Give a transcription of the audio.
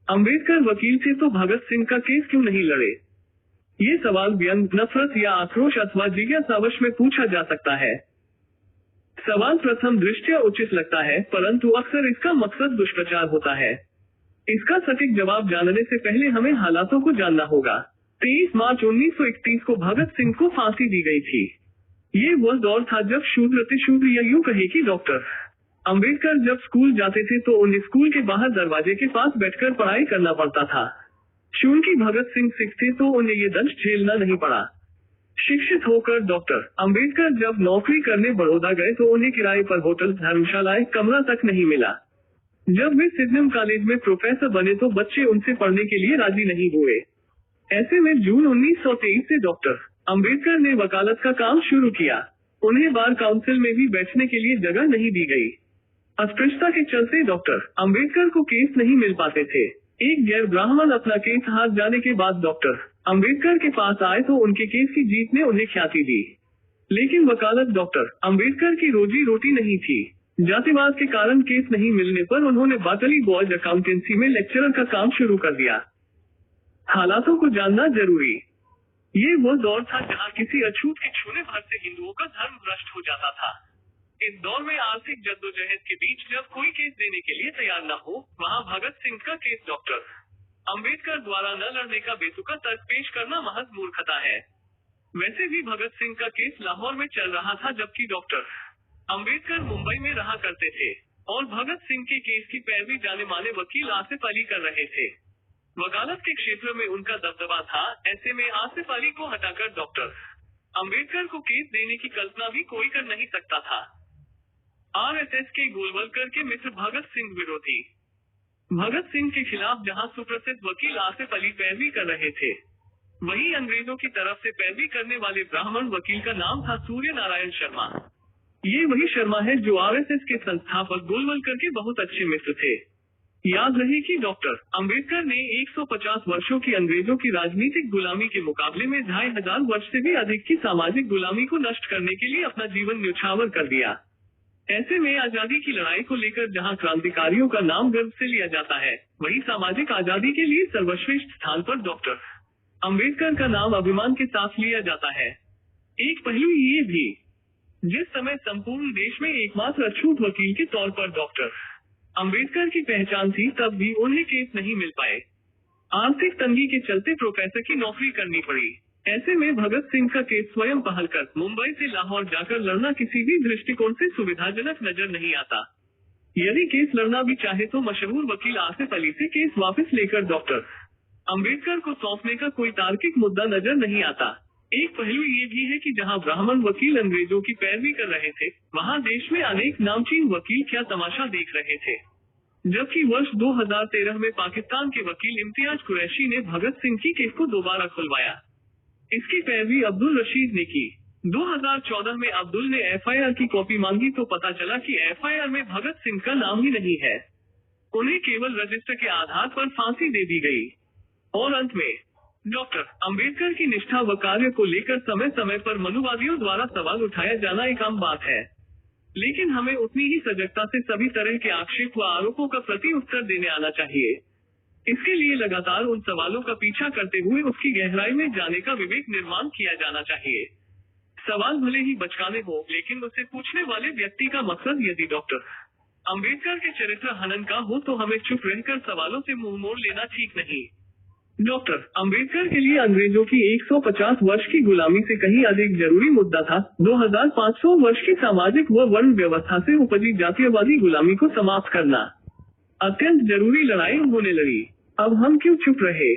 अंबेडकर वकील थे तो भगत सिंह का केस क्यों नहीं लड़े? ये सवाल व्यंग, नफरत या आक्रोश अथवा जिज्ञासावश में पूछा जा सकता है। सवाल प्रथम दृष्टया उचित लगता है, परंतु अक्सर इसका मकसद दुष्प्रचार होता है। इसका सटीक जवाब जानने से पहले हमें हालातों को जानना होगा। 23 मार्च 1931 को भगत सिंह को फांसी दी गई थी। ये वह दौर था जब शूद्र थे शूद्र, या यूं कहे कि डॉक्टर अंबेडकर जब स्कूल जाते थे तो उन्हें स्कूल के बाहर दरवाजे के पास बैठकर पढ़ाई करना पड़ता था। चूंकि भगत सिंह सिख थे तो उन्हें ये दंश झेलना नहीं पड़ा। शिक्षित होकर डॉक्टर अंबेडकर जब नौकरी करने बड़ौदा गए तो उन्हें किराए पर होटल, धर्मशालाएं, कमरा तक नहीं मिला। जब वे सिडनम कॉलेज में प्रोफेसर बने तो बच्चे उनसे पढ़ने के लिए राजी नहीं हुए। ऐसे में जून 1923 से डॉक्टर अंबेडकर ने वकालत का काम शुरू किया। उन्हें बार काउंसिल में भी बैठने के लिए जगह नहीं दी गई। अस्पृश्यता के चलते डॉक्टर अंबेडकर को केस नहीं मिल पाते थे। एक गैर ब्राह्मण अपना केस हार जाने के बाद डॉक्टर अंबेडकर के पास आए तो उनके केस की जीत ने उन्हें ख्याति दी। लेकिन वकालत डॉक्टर अंबेडकर की रोजी रोटी नहीं थी। जातिवाद के कारण केस नहीं मिलने पर उन्होंने बाटली बॉयज अकाउंटेंसी में लेक्चरर का काम शुरू कर दिया। हालातों को जानना जरूरी। ये वो दौर था जहाँ किसी अछूत के छूने भर से हिंदुओं का धर्म भ्रष्ट हो जाता था। इस दौर में आर्थिक जद्दोजहद के बीच जब कोई केस देने के लिए तैयार न हो, वहाँ भगत सिंह का केस डॉक्टर अंबेडकर द्वारा न लड़ने का बेतुका तर्क पेश करना महज मूर्खता है। वैसे भी भगत सिंह का केस लाहौर में चल रहा था, जबकि डॉक्टर अंबेडकर मुंबई में रहा करते थे और भगत सिंह के केस की पैरवी जाने माने वकील आसिफ अली कर रहे थे। वकालत के क्षेत्र में उनका दबदबा था। ऐसे में आसिफ अली को हटाकर डॉक्टर अंबेडकर को केस देने की कल्पना भी कोई कर नहीं सकता था। आरएसएस के गोलवलकर के मित्र भगत सिंह विरोधी भगत सिंह के खिलाफ जहां सुप्रसिद्ध वकील आसिफ अली पैरवी कर रहे थे, वहीं अंग्रेजों की तरफ से पैरवी करने वाले ब्राह्मण वकील का नाम था सूर्य नारायण शर्मा। ये वही शर्मा है जो आरएसएस के संस्थापक गोलवलकर के बहुत अच्छे मित्र थे। याद रहे कि डॉक्टर अंबेडकर ने 150 वर्षों की अंग्रेजों की राजनीतिक गुलामी के मुकाबले में 2500 वर्ष से भी अधिक की सामाजिक गुलामी को नष्ट करने के लिए अपना जीवन न्यौछावर कर दिया। ऐसे में आजादी की लड़ाई को लेकर जहां क्रांतिकारियों का नाम गर्व से लिया जाता है, वहीं सामाजिक आजादी के लिए सर्वश्रेष्ठ स्थान पर डॉक्टर अंबेडकर का नाम अभिमान के साथ लिया जाता है। एक पहलू ये भी, जिस समय संपूर्ण देश में एकमात्र अछूत वकील के तौर पर डॉक्टर अंबेडकर की पहचान थी, तब भी उन्हें केस नहीं मिल पाए। आर्थिक तंगी के चलते प्रोफेसर की नौकरी करनी पड़ी। ऐसे में भगत सिंह का केस स्वयं पहल कर मुंबई से लाहौर जाकर लड़ना किसी भी दृष्टिकोण से सुविधाजनक नजर नहीं आता। यदि केस लड़ना भी चाहे तो मशहूर वकील आसिफ अली से केस वापस लेकर डॉक्टर अंबेडकर को सौंपने का कोई तार्किक मुद्दा नजर नहीं आता। एक पहलू ये भी है कि जहां ब्राह्मण वकील अंग्रेजों की पैरवी कर रहे थे, वहां देश में अनेक नामचीन वकील क्या तमाशा देख रहे थे। जबकि वर्ष 2013 में पाकिस्तान के वकील इम्तियाज कुरैशी ने भगत सिंह की केस को दोबारा खुलवाया। इसकी पैरवी अब्दुल रशीद ने की। 2014 में अब्दुल ने एफआईआर की कॉपी मांगी तो पता चला कि एफआईआर में भगत सिंह का नाम ही नहीं है। उन्हें केवल रजिस्टर के आधार पर फांसी दे दी गई। और अंत में डॉक्टर अंबेडकर की निष्ठा व कार्य को लेकर समय समय पर मनुवादियों द्वारा सवाल उठाया जाना एक आम बात है, लेकिन हमें उतनी ही सजगता से सभी तरह के आक्षेप व आरोपों का प्रति उत्तर देने आना चाहिए। इसके लिए लगातार उन सवालों का पीछा करते हुए उसकी गहराई में जाने का विवेक निर्माण किया जाना चाहिए। सवाल भले ही बचकाने हो, लेकिन उससे पूछने वाले व्यक्ति का मकसद यदि डॉक्टर अंबेडकर के चरित्र हनन का हो तो हमें चुप रहकर सवालों से मुंह मोड़ लेना ठीक नहीं। डॉक्टर अंबेडकर के लिए अंग्रेजों की 150 वर्ष की गुलामी से कहीं अधिक जरूरी मुद्दा था 2500 वर्ष की सामाजिक व वर्ण व्यवस्था से उपजी जातीयवादी गुलामी को समाप्त करना। अत्यंत जरूरी लड़ाई उन्होंने लड़ी। अब हम क्यों चुप रहे?